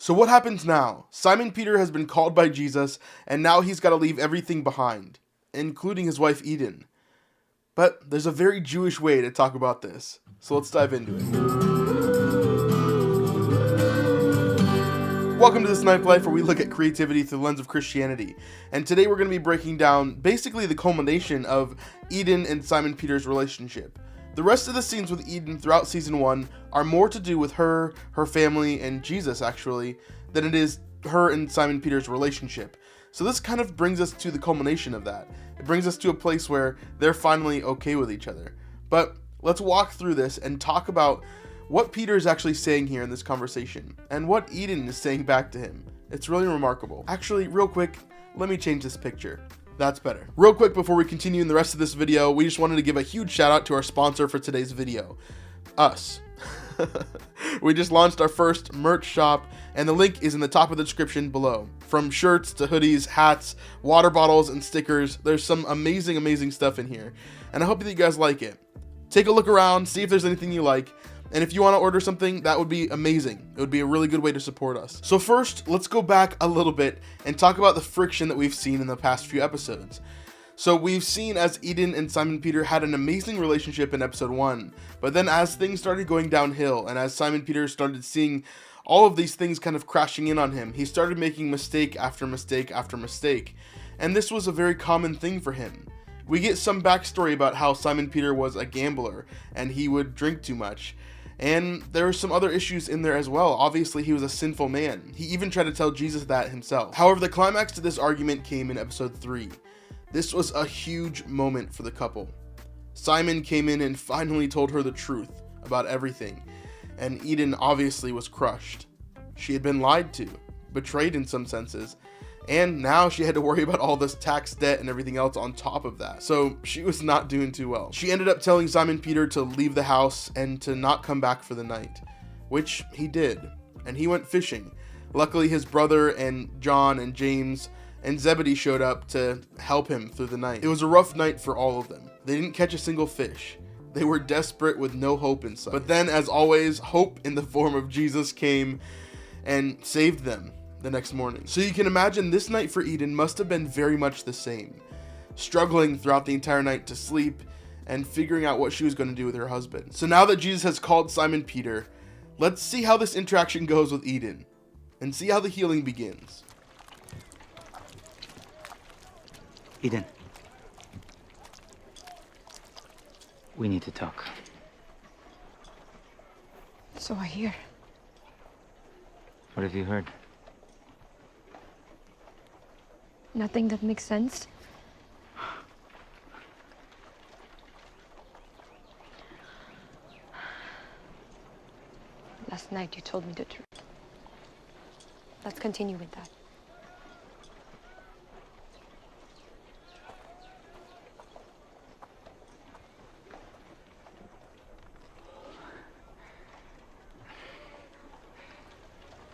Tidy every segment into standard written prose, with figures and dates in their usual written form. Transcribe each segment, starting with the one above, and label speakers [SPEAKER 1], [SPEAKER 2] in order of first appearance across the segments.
[SPEAKER 1] So what happens now? Simon Peter has been called by Jesus, and now he's got to leave everything behind, including his wife Eden. But there's a very Jewish way to talk about this, so let's dive into it. Welcome to This Ninth Life, where we look at creativity through the lens of Christianity. And today we're going to be breaking down basically the culmination of Eden and Simon Peter's relationship. The rest of the scenes with Eden throughout season 1 are more to do with her family, and Jesus actually, than it is her and Simon Peter's relationship. So this kind of brings us to the culmination of that. It brings us to a place where they're finally okay with each other. But let's walk through this and talk about what Peter is actually saying here in this conversation, and what Eden is saying back to him. It's really remarkable. Actually, real quick, let me change this picture. That's better. Real quick before we continue in the rest of this video, we just wanted to give a huge shout out to our sponsor for today's video, us. We just launched our first merch shop, and the link is in the top of the description below. From shirts to hoodies, hats, water bottles, and stickers, there's some amazing stuff in here, and I hope that you guys like it. Take a look around, see if there's anything you like. And if you want to order something, that would be amazing. It would be a really good way to support us. So first, let's go back a little bit and talk about the friction that we've seen in the past few episodes. So we've seen as Eden and Simon Peter had an amazing relationship in episode 1, but then as things started going downhill, and as Simon Peter started seeing all of these things kind of crashing in on him, he started making mistake after mistake after mistake. And this was a very common thing for him. We get some backstory about how Simon Peter was a gambler, and he would drink too much. And there are some other issues in there as well. Obviously, he was a sinful man. He even tried to tell Jesus that himself. However, the climax to this argument came in episode 3. This was a huge moment for the couple. Simon came in and finally told her the truth about everything, and Eden obviously was crushed. She had been lied to, betrayed in some senses, and now she had to worry about all this tax debt and everything else on top of that. So she was not doing too well. She ended up telling Simon Peter to leave the house and to not come back for the night, which he did, and he went fishing. Luckily, his brother and John and James and Zebedee showed up to help him through the night. It was a rough night for all of them. They didn't catch a single fish. They were desperate with no hope in sight. But then, as always, hope in the form of Jesus came and saved them the next morning. So you can imagine this night for Eden must have been very much the same, struggling throughout the entire night to sleep and figuring out what she was going to do with her husband. So now that Jesus has called Simon Peter, let's see how this interaction goes with Eden and see how the healing begins.
[SPEAKER 2] Eden, we need to talk.
[SPEAKER 3] So I hear.
[SPEAKER 2] What have you heard?
[SPEAKER 3] Nothing that makes sense. Last night you told me the truth. Let's continue with that.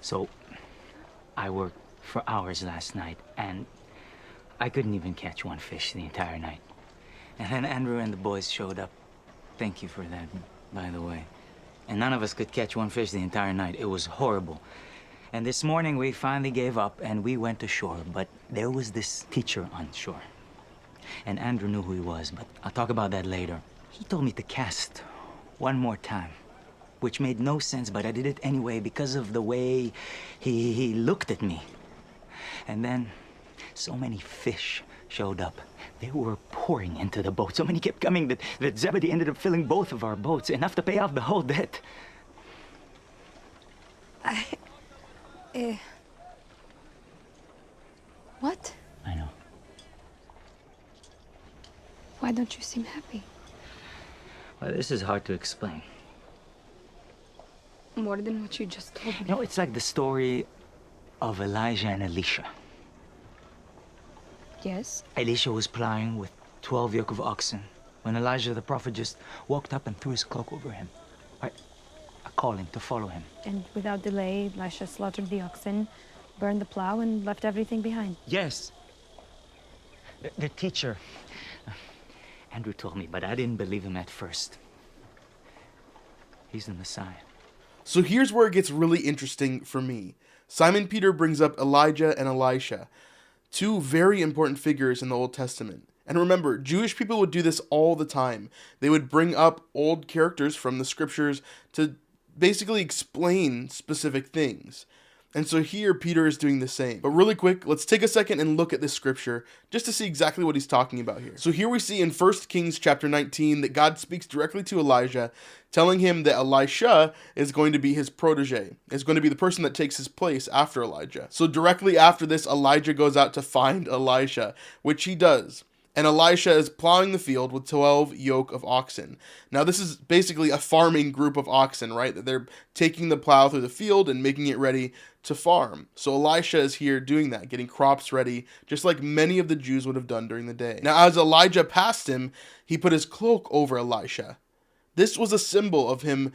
[SPEAKER 2] So, I worked for hours last night, and I couldn't even catch one fish the entire night. And then Andrew and the boys showed up. Thank you for that, by the way. And none of us could catch one fish the entire night. It was horrible. And this morning we finally gave up and we went to shore, but there was this teacher on shore. And Andrew knew who he was, but I'll talk about that later. He told me to cast one more time, which made no sense, but I did it anyway because of the way he looked at me. And then so many fish showed up. They were pouring into the boat. So many kept coming that Zebedee ended up filling both of our boats, enough to pay off the whole debt.
[SPEAKER 3] What?
[SPEAKER 2] I know.
[SPEAKER 3] Why don't you seem happy?
[SPEAKER 2] Well, this is hard to explain.
[SPEAKER 3] More than what you just told me.
[SPEAKER 2] You know, it's like the story of Elijah and Elisha.
[SPEAKER 3] Yes?
[SPEAKER 2] Elisha was plowing with 12 yoke of oxen when Elijah the prophet just walked up and threw his cloak over him. A calling to follow him.
[SPEAKER 3] And without delay, Elisha slaughtered the oxen, burned the plow, and left everything behind.
[SPEAKER 2] Yes. The teacher, Andrew told me, but I didn't believe him at first. He's the Messiah.
[SPEAKER 1] So here's where it gets really interesting for me. Simon Peter brings up Elijah and Elisha, two very important figures in the Old Testament. And remember, Jewish people would do this all the time. They would bring up old characters from the scriptures to basically explain specific things. And so here, Peter is doing the same. But really quick, let's take a second and look at this scripture just to see exactly what he's talking about here. So here we see in 1 Kings chapter 19 that God speaks directly to Elijah, telling him that Elisha is going to be his protege, is going to be the person that takes his place after Elijah. So directly after this, Elijah goes out to find Elisha, which he does. And Elisha is plowing the field with 12 yoke of oxen. Now, this is basically a farming group of oxen, right? That they're taking the plow through the field and making it ready to farm. So Elisha is here doing that, getting crops ready, just like many of the Jews would have done during the day. Now, as Elijah passed him, he put his cloak over Elisha. This was a symbol of him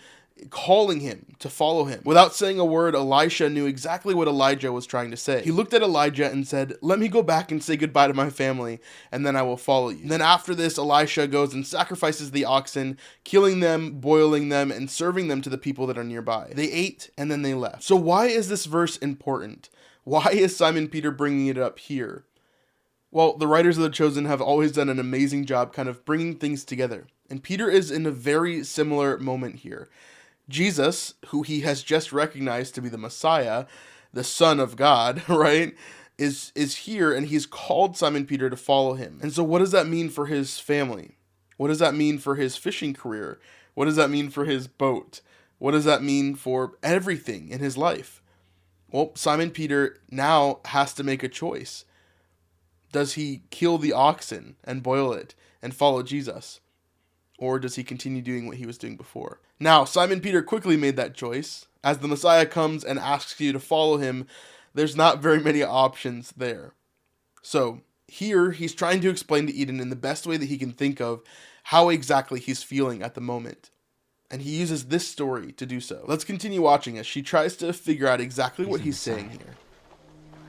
[SPEAKER 1] calling him to follow him. Without saying a word, Elisha knew exactly what Elijah was trying to say. He looked at Elijah and said, "Let me go back and say goodbye to my family, and then I will follow you." And then after this, Elisha goes and sacrifices the oxen, killing them, boiling them, and serving them to the people that are nearby. They ate, and then they left. So why is this verse important? Why is Simon Peter bringing it up here? Well, the writers of The Chosen have always done an amazing job kind of bringing things together. And Peter is in a very similar moment here. Jesus, who he has just recognized to be the Messiah, the Son of God, right, is here, and he's called Simon Peter to follow him. And so what does that mean for his family? What does that mean for his fishing career? What does that mean for his boat? What does that mean for everything in his life? Well, Simon Peter now has to make a choice. Does he kill the oxen and boil it and follow Jesus? Or does he continue doing what he was doing before? Now, Simon Peter quickly made that choice. As the Messiah comes and asks you to follow him, there's not very many options there. So here, he's trying to explain to Eden in the best way that he can think of how exactly he's feeling at the moment. And he uses this story to do so. Let's continue watching as she tries to figure out exactly what he's saying here.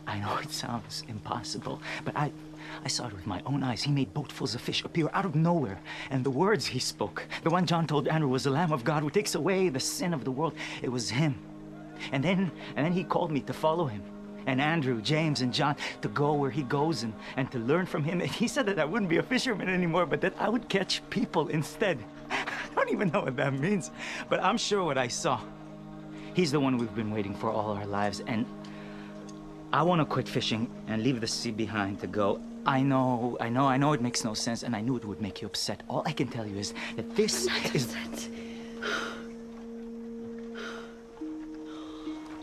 [SPEAKER 2] I know it sounds impossible, but I saw it with my own eyes. He made boatfuls of fish appear out of nowhere. And the words he spoke, the one John told Andrew was the Lamb of God who takes away the sin of the world, it was him. And then he called me to follow him. And Andrew, James, and John to go where he goes and to learn from him. And he said that I wouldn't be a fisherman anymore, but that I would catch people instead. I don't even know what that means, but I'm sure what I saw. He's the one we've been waiting for all our lives, and I want to quit fishing and leave the sea behind to go. I know it makes no sense, and I knew it would make you upset. All I can tell you is that this is...
[SPEAKER 4] Upset.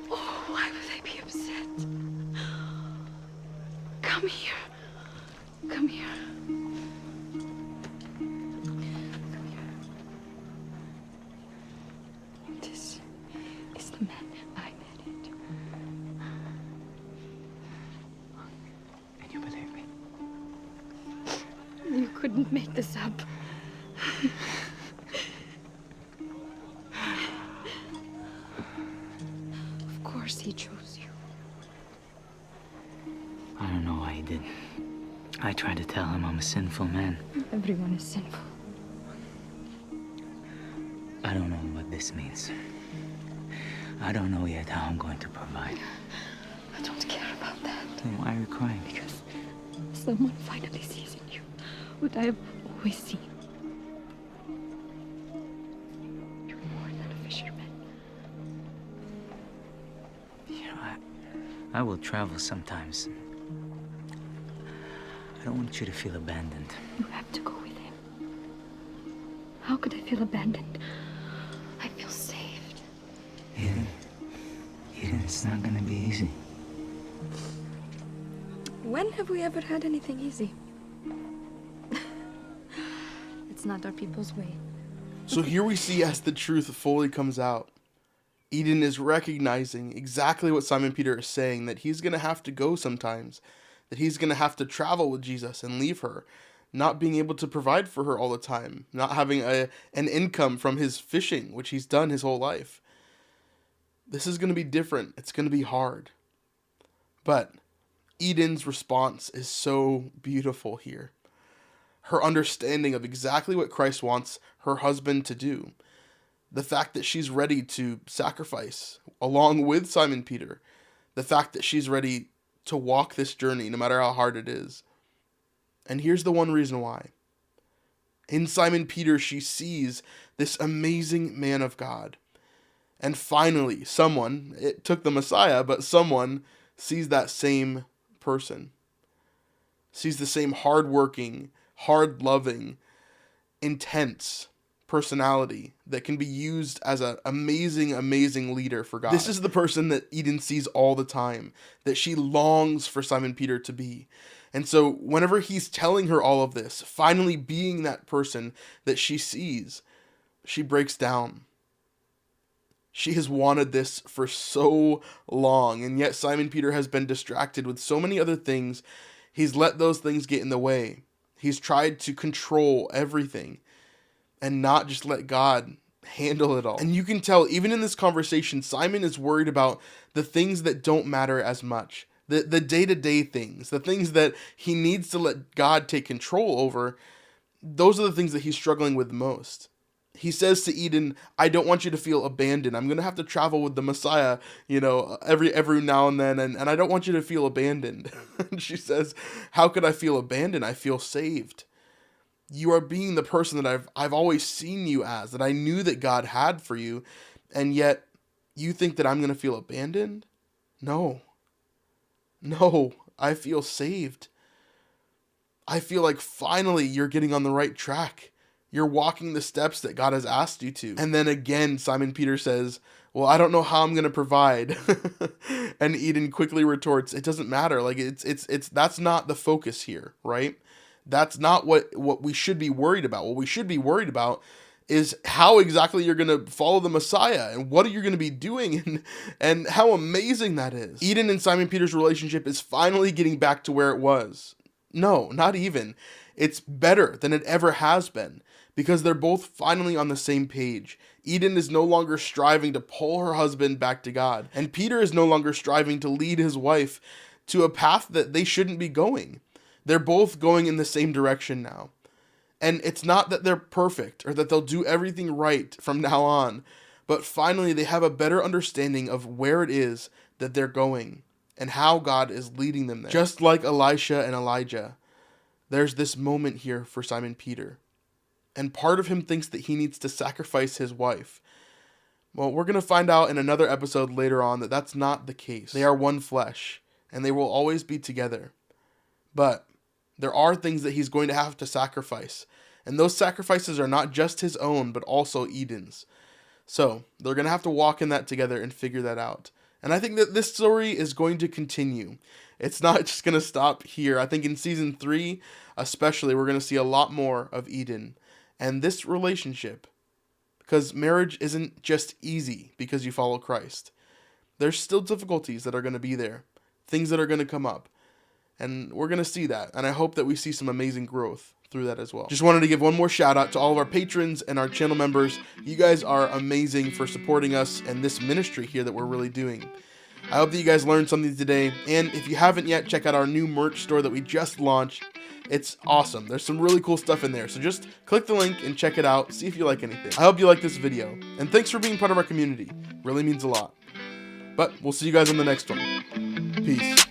[SPEAKER 4] Oh, why would I be upset? Come here. Come here. Come here. This is the man I married.
[SPEAKER 2] And you believe me?
[SPEAKER 4] You couldn't make this up. Of course he chose you.
[SPEAKER 2] I don't know why he did. I tried to tell him I'm a sinful man.
[SPEAKER 4] Everyone is sinful.
[SPEAKER 2] I don't know what this means. I don't know yet how I'm going to provide.
[SPEAKER 4] I don't care about that.
[SPEAKER 2] Then why are you crying?
[SPEAKER 4] Because someone finally sees in you what I have always seen. You're more than a fisherman.
[SPEAKER 2] You know, I will travel sometimes. I don't want you to feel abandoned.
[SPEAKER 4] You have to go with him. How could I feel abandoned? I feel saved.
[SPEAKER 2] Eden, it's not gonna be easy.
[SPEAKER 4] When have we ever had anything easy? It's not our people's way.
[SPEAKER 1] So here we see as the truth fully comes out, Eden is recognizing exactly what Simon Peter is saying, that he's going to have to go sometimes, that he's going to have to travel with Jesus and leave her, not being able to provide for her all the time, not having an income from his fishing, which he's done his whole life. This is going to be different. It's going to be hard. But Eden's response is so beautiful here. Her understanding of exactly what Christ wants her husband to do. The fact that she's ready to sacrifice along with Simon Peter. The fact that she's ready to walk this journey, no matter how hard it is. And here's the one reason why. In Simon Peter, she sees this amazing man of God. And finally, someone, it took the Messiah, but someone sees that same person. Sees the same hardworking, hard-loving, intense personality that can be used as an amazing, amazing leader for God. This is the person that Eden sees all the time, that she longs for Simon Peter to be. And so whenever he's telling her all of this, finally being that person that she sees, she breaks down. She has wanted this for so long, and yet Simon Peter has been distracted with so many other things. He's let those things get in the way. He's tried to control everything and not just let God handle it all. And you can tell, even in this conversation, Simon is worried about the things that don't matter as much. The day-to-day things, the things that he needs to let God take control over. Those are the things that he's struggling with most. He says to Eden, I don't want you to feel abandoned. I'm going to have to travel with the Messiah, every now and then, and I don't want you to feel abandoned. And she says, how could I feel abandoned? I feel saved. You are being the person that I've always seen you as, that I knew that God had for you, and yet you think that I'm going to feel abandoned? No, I feel saved. I feel like finally you're getting on the right track. You're walking the steps that God has asked you to. And then again, Simon Peter says, well, I don't know how I'm going to provide. And Eden quickly retorts, it doesn't matter. Like it's that's not the focus here, right? That's not what we should be worried about. What we should be worried about is how exactly you're going to follow the Messiah and what are you going to be doing and how amazing that is. Eden and Simon Peter's relationship is finally getting back to where it was. No, not even. It's better than it ever has been because they're both finally on the same page. Eden is no longer striving to pull her husband back to God, and Peter is no longer striving to lead his wife to a path that they shouldn't be going. They're both going in the same direction now. And it's not that they're perfect or that they'll do everything right from now on, but finally they have a better understanding of where it is that they're going and how God is leading them there. Just like Elisha and Elijah, there's this moment here for Simon Peter. And part of him thinks that he needs to sacrifice his wife. Well, we're going to find out in another episode later on that that's not the case. They are one flesh, and they will always be together. But there are things that he's going to have to sacrifice. And those sacrifices are not just his own, but also Eden's. So they're going to have to walk in that together and figure that out. And I think that this story is going to continue. It's not just going to stop here. I think in season 3, especially, we're going to see a lot more of Eden and this relationship. Because marriage isn't just easy because you follow Christ. There's still difficulties that are going to be there. Things that are going to come up. And we're going to see that. And I hope that we see some amazing growth through that as well. Just wanted to give one more shout out to all of our patrons and our channel members. You guys are amazing for supporting us and this ministry here that we're really doing. I hope that you guys learned something today. And if you haven't yet, check out our new merch store that we just launched. It's awesome. There's some really cool stuff in there. So just click the link and check it out. See if you like anything. I hope you like this video. And thanks for being part of our community. Really means a lot. But we'll see you guys on the next one. Peace.